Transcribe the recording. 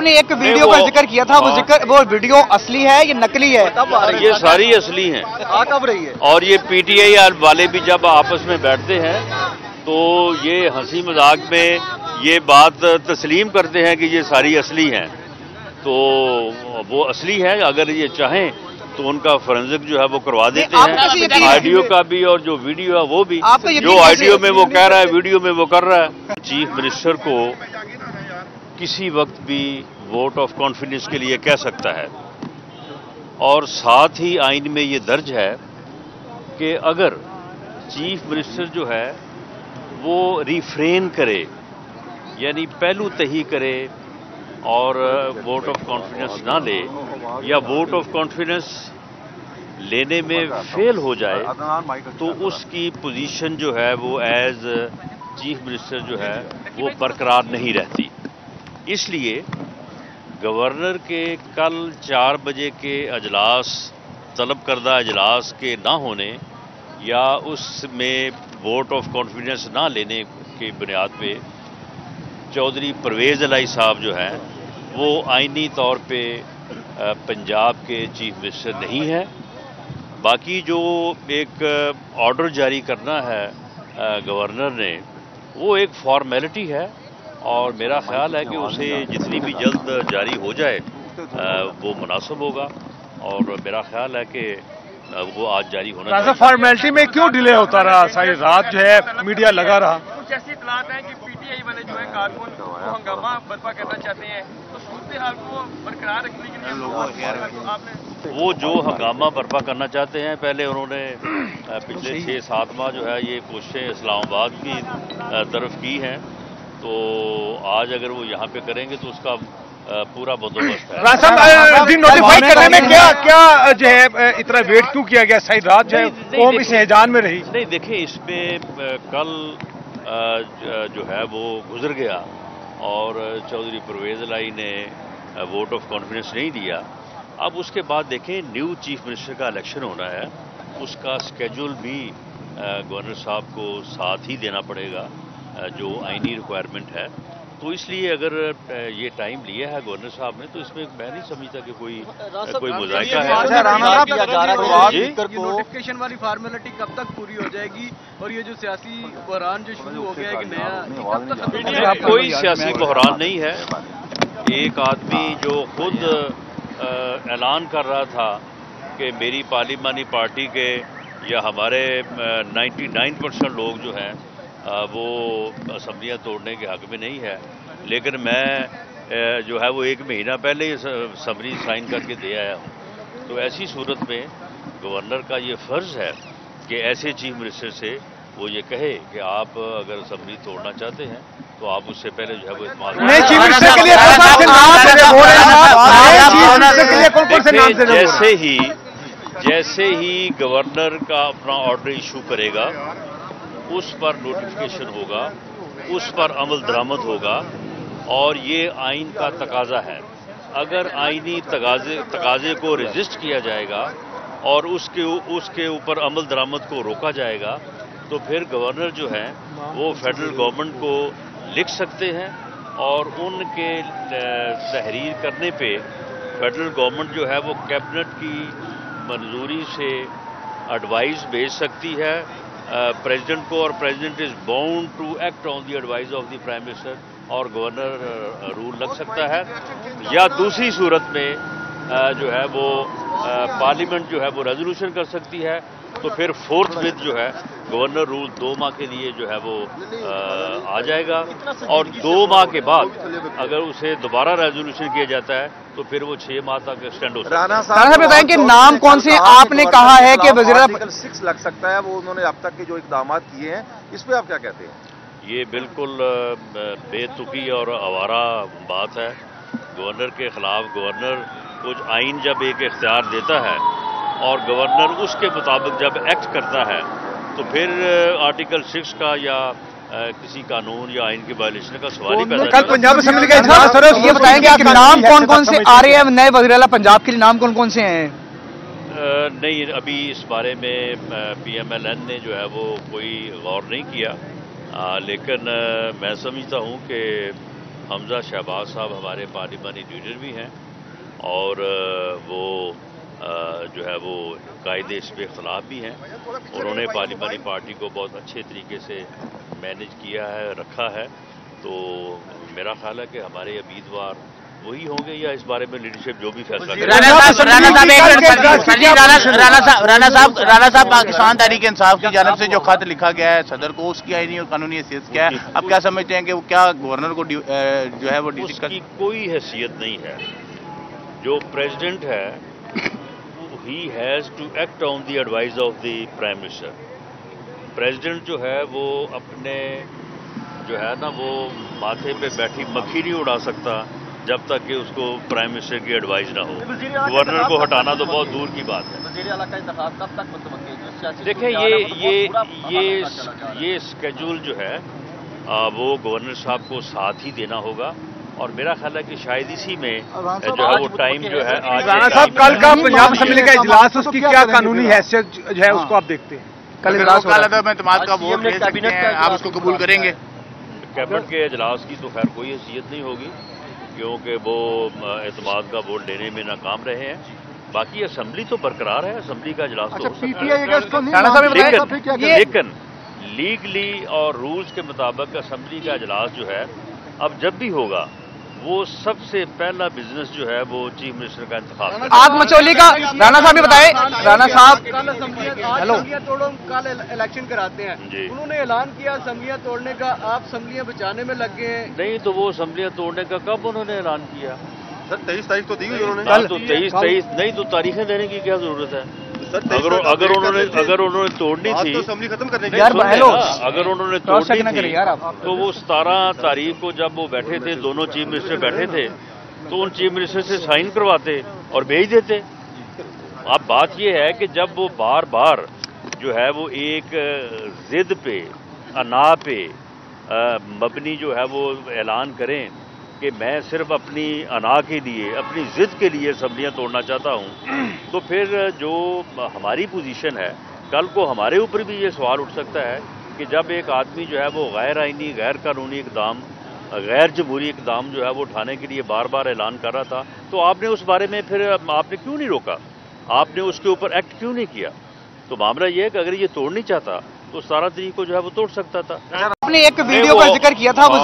आपने एक वीडियो का जिक्र किया था, वो वीडियो असली है या नकली है? ये सारी असली हैं। आ कब रही है? और ये पीटीआई वाले भी जब आपस में बैठते हैं तो ये हंसी मजाक में ये बात तस्लीम करते हैं कि ये सारी असली हैं। तो वो असली है, अगर ये चाहें तो उनका फोरेंसिक जो है वो करवा देते हैं, ऑडियो का भी और जो वीडियो है वो भी। जो ऑडियो में वो कह रहा है वीडियो में वो कर रहा है। चीफ मिनिस्टर को किसी वक्त भी वोट ऑफ कॉन्फिडेंस के लिए कह सकता है, और साथ ही आइन में ये दर्ज है कि अगर चीफ मिनिस्टर जो है वो रिफ्रेन करे, यानी पहलू तही करे और वोट ऑफ कॉन्फिडेंस ना ले, या वोट ऑफ कॉन्फिडेंस लेने में फेल हो जाए, तो उसकी पोजीशन जो है वो एज चीफ मिनिस्टर जो है वो बरकरार नहीं रहती। इसलिए गवर्नर के कल 4 बजे के अजलास, तलब करदा अजलास के ना होने या उसमें वोट ऑफ कॉन्फिडेंस ना लेने की बुनियाद पे चौधरी परवेज़ इलाही साहब जो हैं वो आइनी तौर पे पंजाब के चीफ मिनिस्टर नहीं है। बाकी जो एक ऑर्डर जारी करना है गवर्नर ने, वो एक फॉर्मेलिटी है, और मेरा ख्याल है कि उसे जितनी भी जल्द जारी हो जाए वो मुनासिब होगा, और मेरा ख्याल है कि वो आज जारी होना चाहिए। फॉर्मेलिटी में क्यों डिले होता रहा? सारी रात जो है मीडिया लगा रहा। कुछ ऐसी इतलात हैं कि पीटीआई वाले जो है कारकुन वो हंगामा बर्पा करना चाहते हैं, तो सूरत हाल को बरकरार रखने के लिए आपने वो जो हंगामा बर्पा करना चाहते हैं, पहले उन्होंने पिछले 6-7 माह जो है ये कोशिशें इस्लामाबाद की तरफ की हैं, तो आज अगर वो यहाँ पे करेंगे तो उसका पूरा बंदोबस्त है। नोटिफाई करने में क्या जो है इतना वेट क्यों किया गया? सारी रात जो है कौम इस हैजान में रही। नहीं देखिए, इसमें कल जो है वो गुजर गया और चौधरी परवेज़ इलाही ने वोट ऑफ कॉन्फिडेंस नहीं दिया। अब उसके बाद देखें, न्यू चीफ मिनिस्टर का इलेक्शन होना है, उसका स्केड्यूल भी गवर्नर साहब को साथ ही देना पड़ेगा जो आइनी रिक्वायरमेंट है। तो इसलिए अगर ये टाइम लिया है गवर्नर साहब ने, तो इसमें मैं नहीं समझता कि कोई मुज़ायका है। नोटिफिकेशन वाली फॉर्मेलिटी कब तक पूरी हो जाएगी, और ये जो सियासी बहरान जो शुरू हो गया है कि नया, कोई सियासी बहरान नहीं है। एक आदमी जो खुद ऐलान कर रहा था कि मेरी पार्लिमानी पार्टी के या हमारे 99% लोग जो हैं वो असम्बलियाँ तोड़ने के हक में नहीं है, लेकिन मैं जो है वो 1 महीना पहले ही समरी साइन करके दे आया हूँ। तो ऐसी सूरत में गवर्नर का ये फ़र्ज़ है कि ऐसे चीफ मिनिस्टर से वो ये कहे कि आप अगर असम्बली तोड़ना चाहते हैं तो आप उससे पहले जो है वो जैसे ही गवर्नर का अपना ऑर्डर इशू करेगा, उस पर नोटिफिकेशन होगा, उस पर अमल दरामद होगा, और ये आइन का तकाजा है। अगर आइनी तकाजे को रजिस्ट किया जाएगा और उसके ऊपर अमल दरामद को रोका जाएगा, तो फिर गवर्नर जो है वो फेडरल गवर्नमेंट को लिख सकते हैं, और उनके तहरीर करने पे फेडरल गवर्नमेंट जो है वो कैबिनेट की मंजूरी से एडवाइस भेज सकती है प्रेसिडेंट को, और president is bound to act on the advice of the prime minister, और गवर्नर रूल लग सकता है। या दूसरी सूरत में जो है वो पार्लियामेंट जो है वो रेजोल्यूशन कर सकती है, तो फिर फोर्थ विद जो है गवर्नर रूल 2 माह के लिए जो है वो आ जाएगा, और 2 माह के बाद अगर उसे दोबारा रेजोल्यूशन किया जाता है तो फिर वो 6 माह तक एक्सटेंड हो सकता है। राणा साहब बताएं कि नाम कौन से आपने कहा है कि आर्टिकल 6 लग सकता है, वो उन्होंने अब तक के जो इकदाम किए हैं, इस पर आप क्या कहते हैं? ये बिल्कुल बेतुकी और आवारा बात है। गवर्नर के खिलाफ गवर्नर कुछ आइन जब एक इख्तियार देता है और गवर्नर उसके मुताबिक जब एक्ट करता है, तो फिर आर्टिकल 6 का या किसी कानून या आइन की वायलेशन का सवाल ही पैदा नहीं। कल पंजाब असेंबली का इजलास हो रहा है, ये बताएंगे आप नाम कौन कौन से आ रहे हैं नए वज़ीर आला पंजाब के लिए, नाम कौन कौन से हैं? नहीं, अभी इस बारे में PMLN ने जो है वो कोई गौर नहीं किया, लेकिन मैं समझता हूँ कि حمزہ شہباز صاحب ہمارے پارلیمانی لیڈر بھی ہیں اور وہ جو ہے وہ قائد حزب اختلاف بھی ہیں. انہوں نے پارلیمانی پارٹی کو بہت اچھے طریقے سے مینج کیا ہے, رکھا ہے. تو میرا خیال ہے کہ ہمارے امیدوار وہی ہوں گے یا اس بارے میں لیڈرشپ جو بھی فیصلہ کرے. رانا صاحب پاکستان تحریک انصاف کی جانب سے جو خط لکھا گیا ہے صدر کو, اس کی آئینی اور قانونی حیثیت کیا ہے؟ آپ کیا سمجھتے ہیں کہ وہ کیا گورنر کو جو ہے وہ اس کی کوئی حیثیت نہیں ہے. جو پریزیڈنٹ ہے he has to act on the advice of the prime minister. President جو ہے وہ اپنے جو ہے نا وہ ماتھے پہ بیٹھی مکھی نہیں اڑا سکتا جب تک کہ اس کو پرائم منسٹر کی ایڈوائز نہ ہو. گورنر کو ہٹانا تو بہت دور کی بات ہے. وزیر اعلیٰ کا انتخاب کب تک متوقع ہے؟ دیکھیں یہ اسکیجول جو ہے وہ گورنر صاحب کو ساتھ ہی دینا ہوگا اور میرا خیال ہے کہ شاید اسی میں جو ہے وہ ٹائم جو ہے رانا صاحب کل کا پنجاب اسمبلی کا اجلاس اس کی کیا قانونی حیثیت جو ہے اس کو آپ دیکھتے ہیں؟ کل اجلاس عدم اعتماد کا ووٹ لے سکتے ہیں, آپ اس کو قبول کریں گے؟ کیبنٹ کے اجلاس کی تو خیر کوئی حیثیت نہیں ہوگی کیونکہ وہ اعتماد کا ووٹ لینے میں ناکام رہے ہیں. باقی اسمبلی تو برقرار ہے, اسمبلی کا اجلاس تو لیکن لیگلی اور رولز کے مطابق اسمبلی کا اجلاس جو ہے اب جب بھی ہوگا وہ سب سے پہلا بزنس جو ہے وہ چیف منسٹر کا انتخاب ہے. آگ مچولی کا رانا صاحب بھی بتائے. رانا صاحب اسمبلیاں توڑو, کل الیکشن کراتے ہیں. جی انہوں نے اعلان کیا اسمبلیاں توڑنے کا, آپ اسمبلیاں بچانے میں لگ گئے ہیں. نہیں تو وہ اسمبلیاں توڑنے کا کب انہوں نے اعلان کیا؟ سر 23 تاریخ تو دی ہوئی انہوں نے. تو 23 نہیں تو تاریخیں دینے کی کیا ضرورت ہے؟ اگر انہوں نے توڑنی تھی اسمبلی ختم کرنے کی, اگر انہوں نے توڑنی تھی تو وہ 17 تاریخ کو جب وہ بیٹھے تھے, دونوں چیف منسٹر بیٹھے تھے, تو ان چیف منسٹر سے سائن کرواتے اور بھیج دیتے. اب بات یہ ہے کہ جب وہ بار بار جو ہے وہ ایک ضد پہ, انا پہ مبنی جو ہے وہ اعلان کریں کہ میں صرف اپنی انا کے لیے, اپنی ضد کے لیے اسمبلیاں توڑنا چاہتا ہوں, تو پھر جو ہماری پوزیشن ہے کل کو ہمارے اوپر بھی یہ سوال اٹھ سکتا ہے کہ جب ایک آدمی جو ہے وہ غیر آئینی, غیر قانونی اقدام, غیر جمہوری اقدام جو ہے وہ اٹھانے کے لیے بار بار اعلان کر رہا تھا, تو آپ نے اس بارے میں پھر آپ نے کیوں نہیں روکا, آپ نے اس کے اوپر ایکٹ کیوں نہیں کیا؟ تو معاملہ یہ ہے کہ اگر یہ توڑ نہیں چاہتا تو 17 تاریخ کو جو ہے وہ توڑ سکتا تھا. آپ نے ایک ویڈیو کا ذکر کیا تھا, وہ